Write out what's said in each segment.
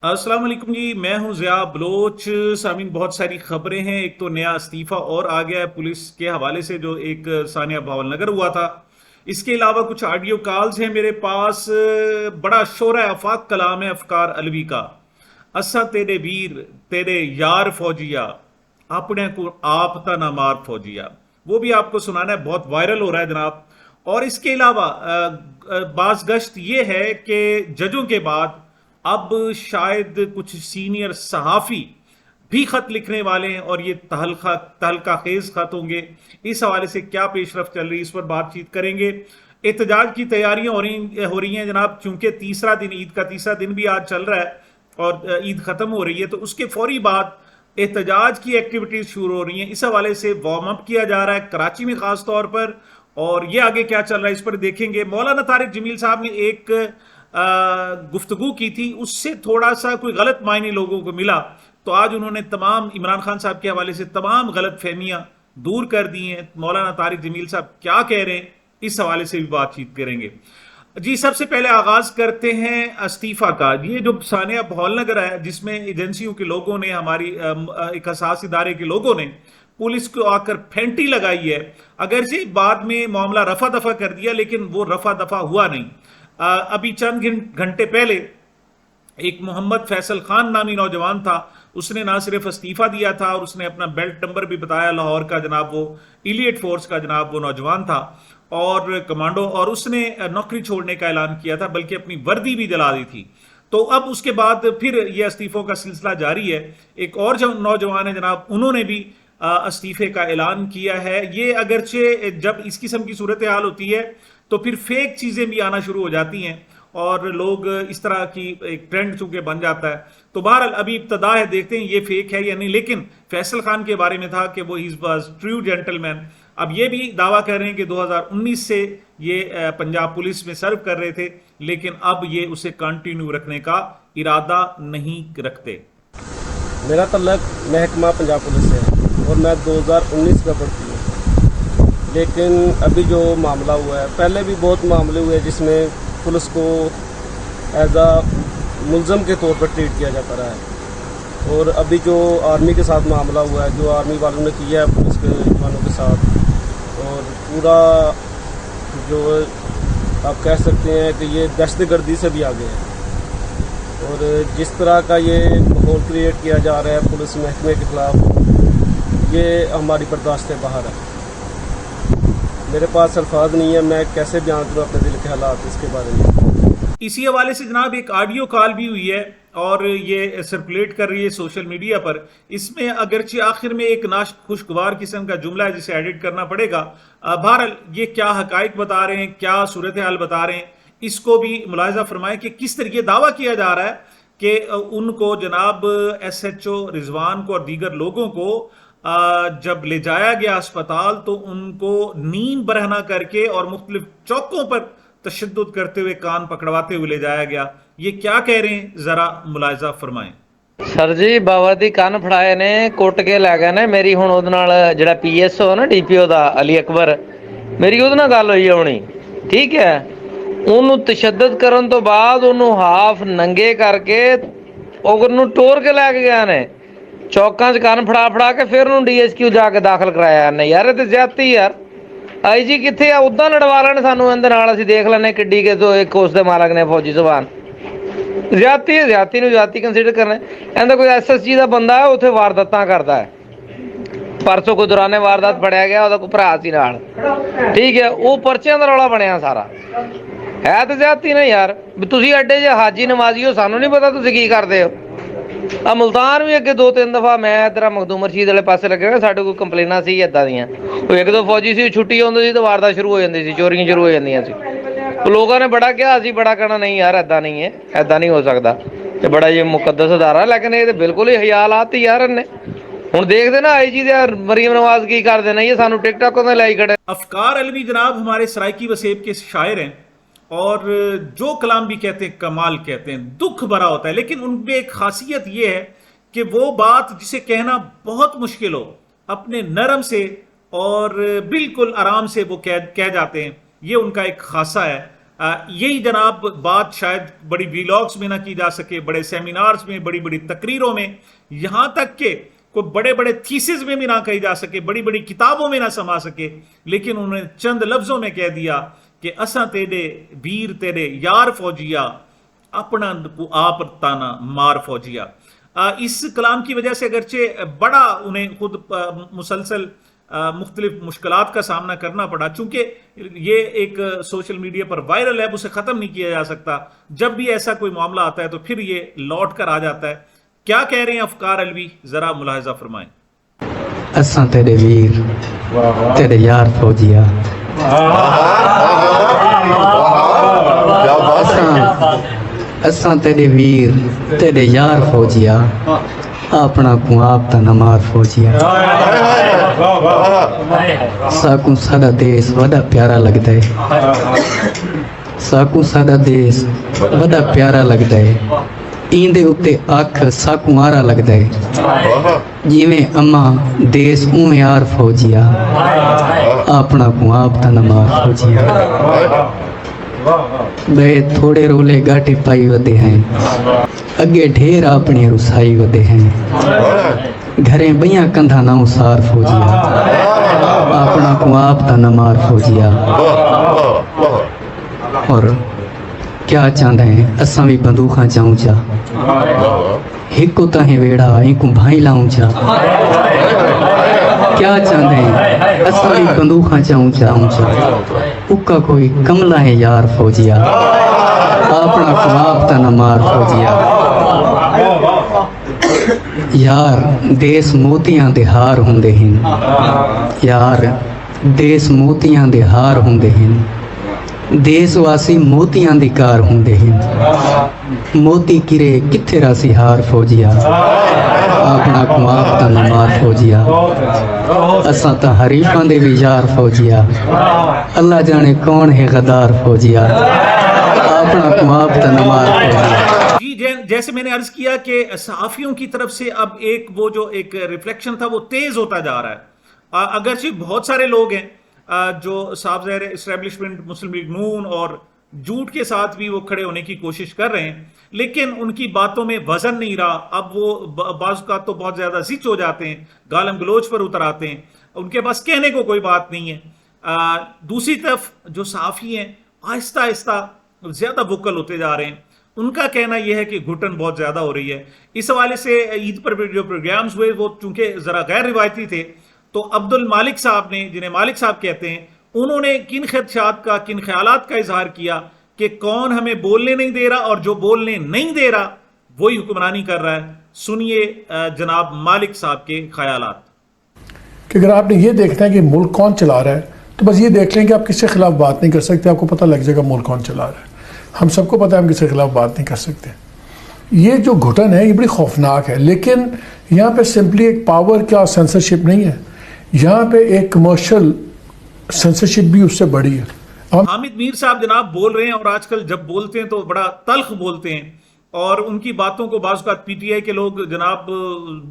अस्सलाम वालेकुम जी। मैं हूं ज़िया बलोच। सामीन, बहुत सारी खबरें हैं। एक तो नया इस्तीफा और आ गया है पुलिस के हवाले से, जो एक सानिया भावल नगर हुआ था। इसके अलावा कुछ ऑडियो कॉल्स हैं मेरे पास। बड़ा शोर है, आफाक कलाम है अफकार अलवी का। असा तेरे वीर तेरे यार फौजिया, अपने को आप ता ना मार फौजिया। वो भी आपको सुनाना है, बहुत वायरल हो रहा है जनाब। और इसके अलावा बाज गश्त ये है कि जजों के बाद अब शायद कुछ सीनियर सहाफ़ी भी खत लिखने वाले हैं, और ये तहलका खेज खत होंगे। इस हवाले से क्या पेशरफ चल रही है, इस पर बातचीत करेंगे। एहतजाज की तैयारियां हो रही हैं जनाब, चूंकि तीसरा दिन, ईद का तीसरा दिन भी आज चल रहा है और ईद खत्म हो रही है, तो उसके फौरी बाद एहतजाज की एक्टिविटीज शुरू हो रही हैं। इस हवाले से वार्म अप किया जा रहा है कराची में खास तौर पर, और ये आगे क्या चल रहा है इस पर देखेंगे। मौलाना तारिक जमील साहब ने एक गुफ्तगू की थी, उससे थोड़ा सा कोई गलत मायने लोगों को मिला, तो आज उन्होंने तमाम इमरान खान साहब के हवाले से तमाम गलत फहमियां दूर कर दी हैं। मौलाना तारिक जमील साहब क्या कह रहे हैं, इस हवाले से भी बातचीत करेंगे जी। सबसे पहले आगाज करते हैं इस्तीफा का। ये जो सानिया भौल नगर है, जिसमें एजेंसियों के लोगों ने, हमारी एक हसास इदारे के लोगों ने पुलिस को आकर फेंटी लगाई है। अगर से बाद में मामला रफा दफा कर दिया, लेकिन वो रफा दफा हुआ नहीं। अभी चंद घंटे पहले एक मोहम्मद फैसल खान नामी नौजवान था, उसने ना सिर्फ इस्तीफा दिया था और उसने अपना बेल्ट नंबर भी बताया, लाहौर का जनाब, वो इलियट फोर्स का जनाब वो नौजवान था और कमांडो, और उसने नौकरी छोड़ने का ऐलान किया था, बल्कि अपनी वर्दी भी जला दी थी। तो अब उसके बाद फिर यह इस्तीफों का सिलसिला जारी है। एक और जो नौजवान है जनाब, उन्होंने भी इस्तीफे का ऐलान किया है। ये अगरचे जब इस किस्म की सूरत हाल होती है तो फिर फेक चीजें भी आना शुरू हो जाती हैं और लोग इस तरह की एक ट्रेंड चूंकि बन जाता है। तो बहरहाल अभी इब्तदा है, देखते हैं ये फेक है या नहीं। लेकिन फैसल खान के बारे में था कि वो इज वॉज ट्रू जेंटलमैन। अब ये भी दावा कर रहे हैं कि 2019 से ये पंजाब पुलिस में सर्व कर रहे थे, लेकिन अब ये उसे कंटिन्यू रखने का इरादा नहीं रखते। मेरा तल्लक महकमा पंजाब पुलिस से है और मैं 2019 में भर्ती हूँ। लेकिन अभी जो मामला हुआ है, पहले भी बहुत मामले हुए जिसमें पुलिस को एज आ मुलजम के तौर पर ट्रीट किया जाता रहा है। और अभी जो आर्मी के साथ मामला हुआ है, जो आर्मी वालों ने किया है पुलिस के जवानों के साथ, और पूरा जो आप कह सकते हैं कि ये दहशतगर्दी से भी आगे है। और जिस तरह का ये माहौल क्रिएट किया जा रहा है पुलिस महकमे के खिलाफ, ये हमारी बर्दाश्त से बाहर है। मेरे पास अल्फाज नहीं है, मैं कैसे बयान करूँ अपने दिल के हालात इसके बारे में। इसी हवाले से जनाब एक ऑडियो कॉल भी हुई है और ये सर्कुलेट कर रही है सोशल मीडिया पर। इसमें अगरचे आखिर में एक नाखुशगवार किस्म का जुमला है जिसे एडिट करना पड़ेगा। बहरहाल ये क्या हकाइक बता रहे हैं, क्या सूरत हाल बता रहे हैं, इसको भी मुलाहिजा फरमाएं कि किस तरीके दावा किया जा रहा है कि उनको जनाब SHO रिजवान को और दीगर लोगों को जब ले जाया गया अस्पताल तो उनको नींद बरहना करके और मुख्तलिफ चौकों पर तशद्दुद करते हुए, कान पकड़वाते हुए ले जाया गया। ये क्या कह रहे हैं, जरा मुलाहिजा फरमाएं। सर जी, बाबा दी ਕੰਨ ਫੜਾਏ ਨੇ, ਕੁੱਟ ਕੇ ਲੈ ਗਏ ਨੇ। ਮੇਰੀ ਹੁਣ ਉਹਦੇ ਨਾਲ ਜਿਹੜਾ PSO ਨਾ DPO ਦਾ ਅਲੀ ਅਕਬਰ, ਮੇਰੀ ਉਹਦੇ ਨਾਲ ਗੱਲ ਹੋਈ ਹੋਣੀ, ਠੀਕ ਹੈ। ਉਹਨੂੰ ਤਸ਼ੱਦਦ ਕਰਨ ਤੋਂ ਬਾਅਦ ਉਹਨੂੰ ਹਾਫ ਨੰਗੇ ਕਰਕੇ ਉਹਨੂੰ ਟੋਰ ਕੇ ਲੈ ਕੇ ਗਏ ਨੇ ਚੌਕਾਂ 'ਚ, ਕੰਨ ਫੜਾ ਕੇ ਫਿਰ ਉਹਨੂੰ DSQ ਜਾ ਕੇ ਦਾਖਲ ਕਰਾਇਆ ਨੇ। ਯਾਰ ਇਹ ਤੇ ਜ਼ਿਆਦਤੀ ਯਾਰ। IG ਕਿੱਥੇ ਆ? ਉਦਾਂ ਲੜਵਾ ਲੈਣ ਸਾਨੂੰ ਇਹਦੇ ਨਾਲ, ਅਸੀਂ ਦੇਖ ਲੈਣੇ ਕਿੱਡੀ ਕੇ ਤੋਂ ਇੱਕ ਉਸ ਦੇ ਮਾਲਕ ਨੇ ਫੌਜੀ ਜ਼ਬਾਨ। ਜ਼ਿਆਦਤੀ ਨੂੰ ਜ਼ਿਆਦਤੀ ਕੰਸੀਡਰ ਕਰਨਾ। ਇਹਦਾ ਕੋਈ SSG ਦਾ ਬੰਦਾ ਹੈ, ਉੱਥੇ ਵਾਰਦਾਤਾਂ ਕਰਦਾ ਹੈ। ਪਰਸੋਂ ਕੋਈ ਦੌਰਾਨੇ ਵਾਰਦਾਤ ਫੜਿਆ ਗਿਆ, ਉਹਦਾ ਕੋਈ ਭਰਾ ਸੀ ਨਾਲ, ਠੀਕ ਹੈ। ਉਹ ਪਰਚਿਆਂ ਦਾ ਰੌਲਾ ਬਣਿਆ ਸਾਰਾ। ਹੈ ਤਾਂ ਜ਼ਿਆਦਤੀ ਨਾ ਯਾਰ। ਵੀ ਤੁਸੀਂ ਐਡੇ ਜੇ ਹਾਜੀ ਨਮਾਜ਼ੀ ਹੋ, ਸਾਨੂੰ ਨਹੀਂ ਪਤਾ ਤੁਸੀਂ ਕੀ ਕਰਦੇ ਹੋ। ਆ ਮੁਲਤਾਨ ਵੀ ਅੱਗੇ 2-3 ਦਫਾ ਮੈਂ ਤੇਰਾ ਮਖਦੂਮ ਰਸ਼ੀਦ ਵਾਲੇ ਪਾਸੇ ਲੱਗਿਆ, ਸਾਡੇ ਕੋਲ ਕੰਪਲੇਨਾਂ ਸੀ ਇੱਦਾਂ ਦੀਆਂ। ਉਹ ਇੱਕ ਦੋ ਫੌਜੀ ਸੀ, ਛੁੱਟੀ ਆਉਂਦੀ ਸੀ ਤਾਂ ਵਾਰਦਾਤ ਸ਼ੁਰੂ ਹੋ ਜਾਂਦੀ ਸੀ, ਚੋਰੀਆਂ ਸ਼ੁਰੂ ਹੋ ਜਾਂਦੀਆਂ ਸੀ। ਲੋਕਾਂ ਨੇ ਬੜਾ ਕਿਹਾ, ਅਸੀਂ ਬੜਾ ਕਹਿਣਾ ਨਹੀਂ ਯਾਰ ਇੱਦਾਂ ਨਹੀਂ ਹੈ, ਇੱਦਾਂ ਨਹੀਂ ਹੋ ਸਕਦਾ, ਤੇ ਬੜਾ ਇਹ ਮੁਕੱਦਸ ਅਦਾਰਾ। ਲੇਕਿਨ ਇਹ ਤੇ ਬਿਲਕੁਲ ਹੀ ਹਯਾ ਲਾਤੀ ਯਾਰ ਇਹਨੇ। ਹੁਣ ਦੇਖਦੇ ना IG ਦੇ ਮਰੀਮ नवाज की करते ना, ये सानू टिकटॉक में लाई खड़े। अफकार अलवी जनाब हमारे सराइकी वसेब के शायर हैं और जो कलाम भी कहते हैं कमाल कहते हैं, दुख भरा होता है। लेकिन उनमें एक खासियत यह है कि वो बात जिसे कहना बहुत मुश्किल हो, अपने नरम से और बिल्कुल आराम से वो कह जाते हैं। ये उनका एक खासा है। یہی جناب بات شاید بڑی ویلاگز میں نہ کی جا سکے, بڑے سیمینارز میں, بڑی بڑی تقریروں میں, یہاں تک کہ کوئی بڑے بڑے تھیسز میں بھی نہ کہی جا سکے, بڑی بڑی کتابوں میں نہ سما سکے, لیکن انہوں نے چند لفظوں میں کہہ دیا کہ اساں تیرے ویر تیرے یار فوجیا, اپنا کو آپ تانا مار فوجیا. اس کلام کی وجہ سے اگرچہ بڑا انہیں خود مسلسل مختلف مشکلات کا سامنا کرنا پڑا, چونکہ یہ ایک سوشل میڈیا پر وائرل ہے, اسے ختم نہیں کیا جا سکتا. جب بھی ایسا کوئی معاملہ آتا ہے تو پھر یہ لوٹ کر آ جاتا ہے. کیا کہہ رہے ہیں افکار علوی, ذرا ملاحظہ فرمائیں. اساں تیرے ویر تیرے یار فوجیا, اساں تیرے ویر تیرے یار فوجیا, اپنا کو آپ تا نہ مار فوجیا. ساکوں ساڈا دیس وڈا پیارا لگدا ہے, ساکوں ساڈا دیس وڈا پیارا لگدا ہے, ایندے اتے اکھ ساکوں آرا لگدا ہے. جیویں اماں دیس اوویں یار فوجیا, اپنا کو آپ تا نہ مار فوجیا. بے تھوڑے رولے گاٹے پائی ودے ہیں, اگے ڈھیر اپنی رسائی ودے ہیں. گھریں بیاں کندھا نہ سار فوجیا, اپنا کو آپ تا نہ مار فوجیا. اور کیا چاہندے ہیں اساں بھی بندوقاں چاہوں چا, ہکو تاہیں ویڑا ایکو بھائی لاؤں چا. کیا چاہندے ہیں اساں بھی بندوقاں چاہوں چا, اکا کوئی کملا ہے یار فوجیا, اپنا کو آپ تا نہ مار فوجیا. یار دیس موتیاں دے ہار ہوندے ہیں, یار دیس موتیاں دے ہار ہوندے ہیں, دیس واسی موتیاں دی کار ہوندے ہیں. موتی کرے کتھے راسی ہار فوجیا, اپنا کو آپ تا نہ مار فوجیا. اساں تا حریفاں دے بھی یار فوجیا, اللہ جانے کون ہے غدار فوجیا, اپنا کو آپ تا نہ مار فوجیا. جی جیسے میں نے عرض کیا کہ صحافیوں کی طرف سے اب ایک وہ جو ایک ریفلیکشن تھا وہ تیز ہوتا جا رہا ہے. اگرچہ بہت سارے لوگ ہیں جو صاحب ظاہر اسٹیبلشمنٹ مسلم لیگ نون اور جھوٹ کے ساتھ بھی وہ کھڑے ہونے کی کوشش کر رہے ہیں, لیکن ان کی باتوں میں وزن نہیں رہا. اب وہ بعض اوقات تو بہت زیادہ زچ ہو جاتے ہیں, گالم گلوچ پر اتر آتے ہیں, ان کے پاس کہنے کو کوئی بات نہیں ہے. دوسری طرف جو صحافی ہیں آہستہ آہستہ زیادہ وکل ہوتے جا رہے ہیں. ان کا کہنا یہ ہے کہ گھٹن بہت زیادہ ہو رہی ہے. اس حوالے سے عید پر جو پروگرامز ہوئے وہ چونکہ ذرا غیر روایتی تھے, تو عبد المالک صاحب نے, جنہیں مالک صاحب کہتے ہیں, انہوں نے کن خدشات کا, کن خیالات کا اظہار کیا کہ کون ہمیں بولنے نہیں دے رہا, اور جو بولنے نہیں دے رہا وہی حکمرانی کر رہا ہے. سنیے جناب مالک صاحب کے خیالات. کہ اگر آپ نے یہ دیکھنا ہے کہ ملک کون چلا رہا ہے تو بس یہ دیکھ لیں کہ آپ کس کے خلاف بات نہیں کر سکتے, آپ کو پتہ لگ جائے گا ملک کون چلا رہا ہے. ہم سب کو پتہ ہے ہم کس کے خلاف بات نہیں کر سکتے. یہ جو گھٹن ہے یہ بڑی خوفناک ہے, لیکن یہاں پہ سمپلی ایک پاور کا سینسرشپ نہیں ہے, یہاں پہ ایک کمرشل سینسرشپ بھی اس سے بڑی ہے. حامد میر صاحب جناب بول رہے ہیں, اور آج کل جب بولتے ہیں تو بڑا تلخ بولتے ہیں, اور ان کی باتوں کو بعض اوقات پی ٹی آئی کے لوگ جناب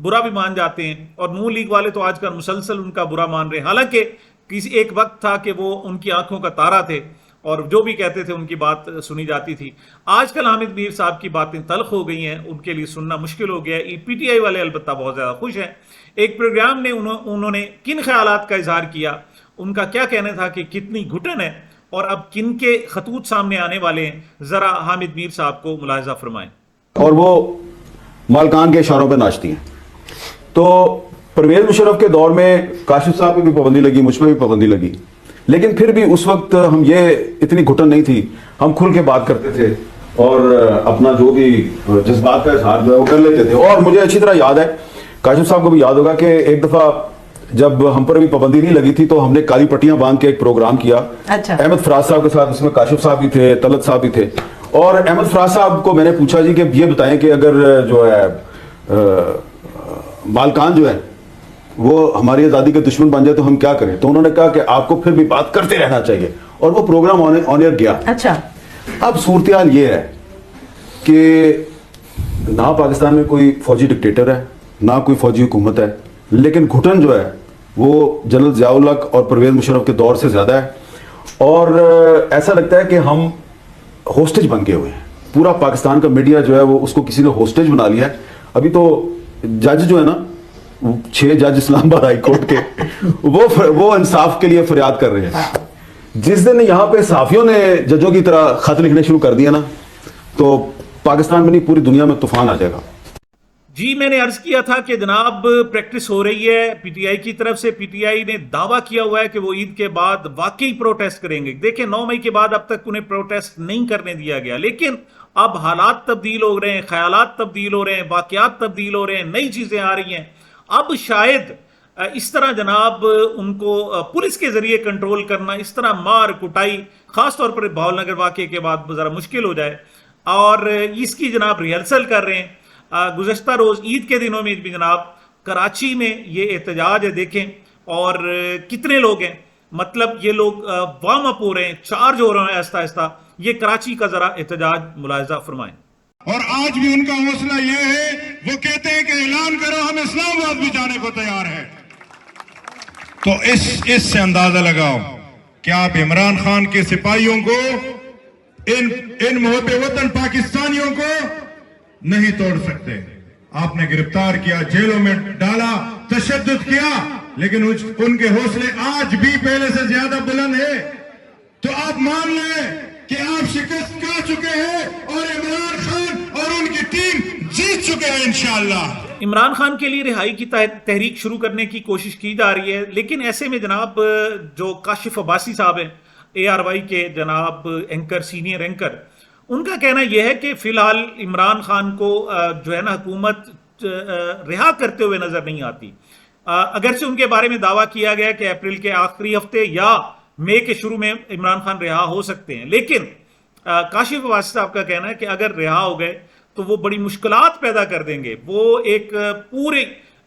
برا بھی مان جاتے ہیں, اور نون لیگ والے تو آج کل مسلسل ان کا برا مان رہے ہیں. حالانکہ کسی ایک وقت تھا کہ وہ ان کی آنکھوں کا تارا تھے, اور جو بھی کہتے تھے ان کی بات سنی جاتی تھی. آج کل حامد میر صاحب کی باتیں تلخ ہو گئی ہیں, ان کے لیے سننا مشکل ہو گیا ہے. پی ٹی آئی والے البتہ بہت زیادہ خوش ہیں. ایک پروگرام میں انہوں نے کن خیالات کا اظہار کیا, ان کا کیا کہنا تھا کہ کتنی گھٹن ہے, اور اب کن کے خطوط سامنے آنے والے ہیں, ذرا حامد میر صاحب کو ملاحظہ فرمائیں. اور وہ مالکان کے اشاروں پہ ناچتی ہیں. تو پرویز مشرف کے دور میں کاشف صاحب پہ بھی پابندی لگی, مجھ پہ بھی پابندی لگی, لیکن پھر بھی اس وقت ہم یہ اتنی گھٹن نہیں تھی, ہم کھل کے بات کرتے تھے اور اپنا جو بھی جذبات کا اظہار جو ہے وہ کر لیتے تھے. اور مجھے اچھی طرح یاد ہے, کاشف صاحب کو بھی یاد ہوگا کہ ایک دفعہ جب ہم پر بھی پابندی نہیں لگی تھی تو ہم نے کالی پٹیاں باندھ کے ایک پروگرام کیا احمد فراز صاحب کے ساتھ, اس میں کاشف صاحب بھی تھے, طلعت صاحب بھی تھے. اور احمد فراز صاحب کو میں نے پوچھا جی کہ یہ بتائیں کہ اگر جو ہے مالکان جو ہے وہ ہماری آزادی کے دشمن بن جائے تو ہم کیا کریں. تو انہوں نے کہا کہ آپ کو پھر بھی بات کرتے رہنا چاہیے, اور وہ پروگرام آن ایئر گیا. اچھا, اب صورتحال یہ ہے کہ نہ پاکستان میں کوئی فوجی ڈکٹیٹر ہے, نہ کوئی فوجی حکومت ہے, لیکن گھٹن جو ہے وہ جنرل ضیاء الحق اور پرویز مشرف کے دور سے زیادہ ہے. اور ایسا لگتا ہے کہ ہم होस्टेज बन के हुए हैं। पूरा पाकिस्तान का मीडिया जो है वो उसको किसी ने होस्टेज बना लिया है। अभी तो जज जो है ना, 6 जज इस्लामाबाद हाई कोर्ट के वो इंसाफ के लिए फरियाद कर रहे हैं। जिस दिन यहाँ पे सहाफियों ने जजों की तरह खत लिखने शुरू कर दिया ना, तो पाकिस्तान में नहीं पूरी दुनिया में तूफान आ जाएगा। जी, मैंने अर्ज किया था कि जनाब प्रैक्टिस हो रही है पीटीआई की तरफ से। पीटीआई ने दावा किया हुआ है कि वो ईद के बाद वाकई प्रोटेस्ट करेंगे। देखें, 9 मई के बाद अब तक उन्हें प्रोटेस्ट नहीं करने दिया गया, लेकिन अब हालात तब्दील हो रहे हैं, ख्यालात तब्दील हो रहे हैं, वाकयात तब्दील हो रहे हैं, नई चीजें आ रही हैं। अब शायद इस तरह जनाब उनको पुलिस के जरिए कंट्रोल करना, इस तरह मार कुटाई, खासतौर पर भावलनगर वाकये के बाद जरा मुश्किल हो जाए। और इसकी जनाब रिहर्सल कर रहे हैं। गुज़श्ता रोज ईद के दिनों में भी जनाब कराची में ये एहतजाज है, देखें और कितने लोग हैं, मतलब ये लोग वार्म अप हो रहे हैं, चार्ज हो रहे हैं आहिस्ता आहिस्ता। ये कराची का जरा एहतजाज मुलाहिजा फरमाएं। और आज भी उनका हौसला ये है, वो कहते हैं कि ऐलान करो हम इस्लामाबाद भी जाने को तैयार हैं। तो इससे अंदाजा लगाओ कि आप इमरान खान के सिपाहियों को, इन मोहब्बे वतन पाकिस्तानियों को नहीं तोड़ सकते। आपने गिरफ्तार किया, जेलों में डाला, तशद्दुद किया, लेकिन उनके हौसले आज भी पहले से ज्यादा बुलंद है। तो आप मान लें कि आप शिकस्त खा चुके हैं और इमरान खान और उनकी टीम जीत चुके हैं इंशाअल्लाह। इमरान खान के लिए रिहाई की तहरीक शुरू करने की कोशिश की जा रही है, लेकिन ऐसे में जनाब जो काशिफ अब्बासी साहब हैं, ARY के जनाब एंकर, सीनियर एंकर, उनका कहना यह है कि फिलहाल इमरान खान को जो है ना हुकूमत रिहा करते हुए नजर नहीं आती। अगरचे उनके बारे में दावा किया गया कि अप्रैल के आखिरी हफ्ते या मई के शुरू में इमरान खान रिहा हो सकते हैं, लेकिन काशिफ अब्बासी साहब का कहना है कि अगर रिहा हो गए तो वो बड़ी मुश्किलात पैदा कर देंगे। वो एक पूरे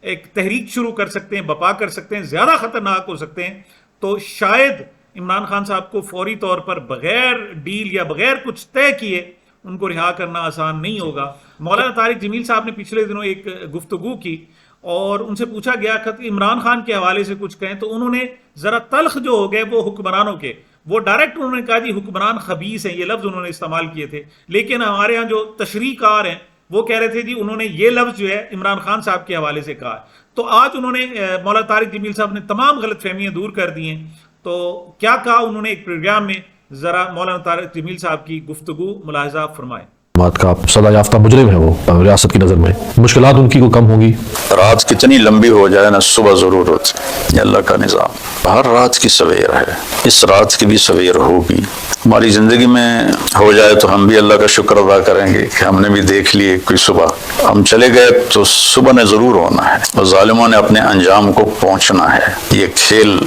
एक तहरीक शुरू कर सकते हैं, बपा कर सकते हैं, ज्यादा खतरनाक हो सकते हैं। तो शायद इमरान खान साहब को फौरी तौर पर बगैर डील या बगैर कुछ तय किए उनको रिहा करना आसान नहीं होगा। मौलाना तारिक जमील साहब ने पिछले दिनों एक गुफ्तगू की और उनसे पूछा गया कि इमरान खान के हवाले से कुछ कहें, तो उन्होंने जरा तल्ख जो हो गए वो हुक्मरानों के, वो डायरेक्ट उन्होंने कहा जी हुक्मरान खबीस हैं, ये लफ्ज उन्होंने इस्तेमाल किए थे। लेकिन हमारे यहाँ जो तशरीहकार हैं वो कह रहे थे जी उन्होंने ये लफ्ज जो है इमरान खान साहब के हवाले से कहा। तो आज उन्होंने मौलाना तारिक जमील साहब ने तमाम गलतफहमियां दूर कर दी हैं। तो क्या कहा उन्होंने एक प्रोग्राम में, जरा मौलाना तारिक जमील साहब की गुफ्तगू मुलाहिजा फरमाएं। बात का सदा याफ्ता मुजरिम है वो रियासत की नज़र में, मुश्किलात उनकी को कम होंगी। रात कितनी लंबी हो जाए ना, सुबह जरूर होती है। ये अल्लाह का निज़ाम, हर रात की सवेर है, इस रात की भी सवेर होगी। हमारी ज़िंदगी में हो जाए तो हम भी अल्लाह का शुक्र अदा करेंगे कि हमने भी देख लिए कोई सुबह। हम चले गए तो सुबह ने ज़रूर होना है और ज़ालिमों ने अपने अंजाम को पहुँचना है। ये खेल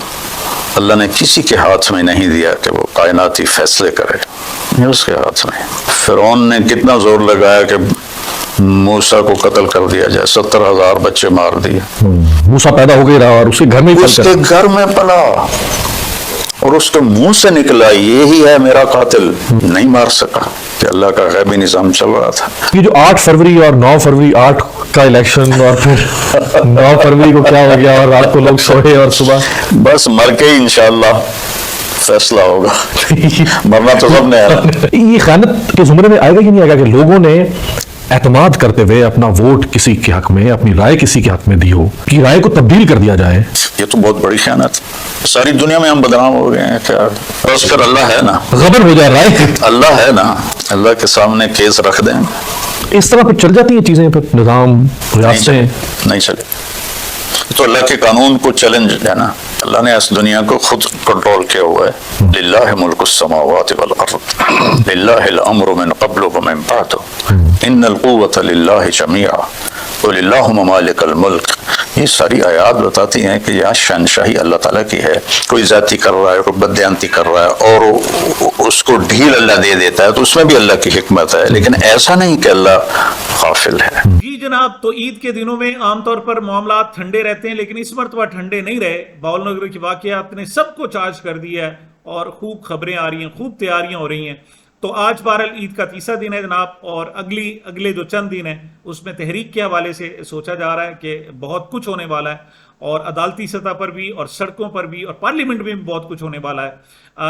अल्लाह ने किसी के हाथ में नहीं दिया कि वो कायनाती फैसले करे, ये उसके हाथ में। फिरौन ने कितना जोर लगाया कि मूसा को कत्ल कर दिया जाए, 70,000 बच्चे मार दिए। मूसा पैदा हो गया रहा और उसके घर में उसके घर में पला और उसके मुंह से निकला यही है मेरा कातिल, नहीं मार सका कि अल्लाह का गैबी निज़ाम चल रहा था। ये जो 8 फरवरी और 9 फरवरी 8 का इलेक्शन और फिर 9 फरवरी को क्या हो गया और रात को लोग सोए और सुबह बस मर के ही इंशाअल्लाह फैसला होगा। मरना तो सबने है। ये ख़यानत के ज़ुमरे में आएगा कि नहीं आएगा कि लोगों ने एतमाद करते हुए अपना वोट किसी के हक में, अपनी राय किसी के हक में दी हो, कि राय को तब्दील कर दिया जाए? ये तो बहुत बड़ी खयानत, सारी दुनिया में हम बदनाम हो गए हैं क्या। बस फिर अल्लाह है ना, गबर हो जाए राय, अल्लाह है ना, अल्लाह के सामने केस रख दें। इस तरह फिर चल जाती हैं चीजें, फिर निज़ाम रियासतें नहीं चले तो अल्लाह के कानून को चैलेंज है ना। अल्लाह ने इस दुनिया को खुद कंट्रोल किया हुआ है। लिल्लाहि मुल्कुस समावाति वल अर्द लिल्लाहिल अम्रु मिन क़ब्लु व मिन बअदु इन्नल क़ुव्वता लिल्लाहि जमीआ व लिल्लाहुम्मा मालिकल मुल्क। ये सारी आयात बताती हैं कि यह शहनशाही अल्लाह ताला की है। कोई ज़्यादती कर रहा है, कोई बदयांती कर रहा है और उसको ढील अल्लाह दे देता है, तो उसमें भी अल्लाह की हिकमत है। लेकिन ऐसा नहीं कि अल्लाह गाफिल है। जी जनाब, तो ईद के दिनों में आमतौर पर मामला ठंडे रहते हैं, लेकिन इस मरतबा ठंडे नहीं रहे। भावलनगर की वाकयात ने सबको चार्ज कर दिया है और खूब खबरें आ रही हैं, खूब तैयारियां हो रही हैं। تو آج بہرحال عید کا تیسرا دن ہے جناب، اور اگلے جو چند دن ہیں اس میں تحریک کے حوالے سے سوچا جا رہا ہے کہ بہت کچھ ہونے والا ہے، اور عدالتی سطح پر بھی اور سڑکوں پر بھی اور پارلیمنٹ میں بھی بہت کچھ ہونے والا ہے۔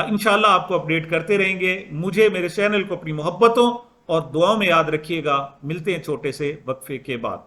انشاءاللہ آپ کو اپڈیٹ کرتے رہیں گے۔ مجھے، میرے چینل کو اپنی محبتوں اور دعاؤں میں یاد رکھیے گا۔ ملتے ہیں چھوٹے سے وقفے کے بعد۔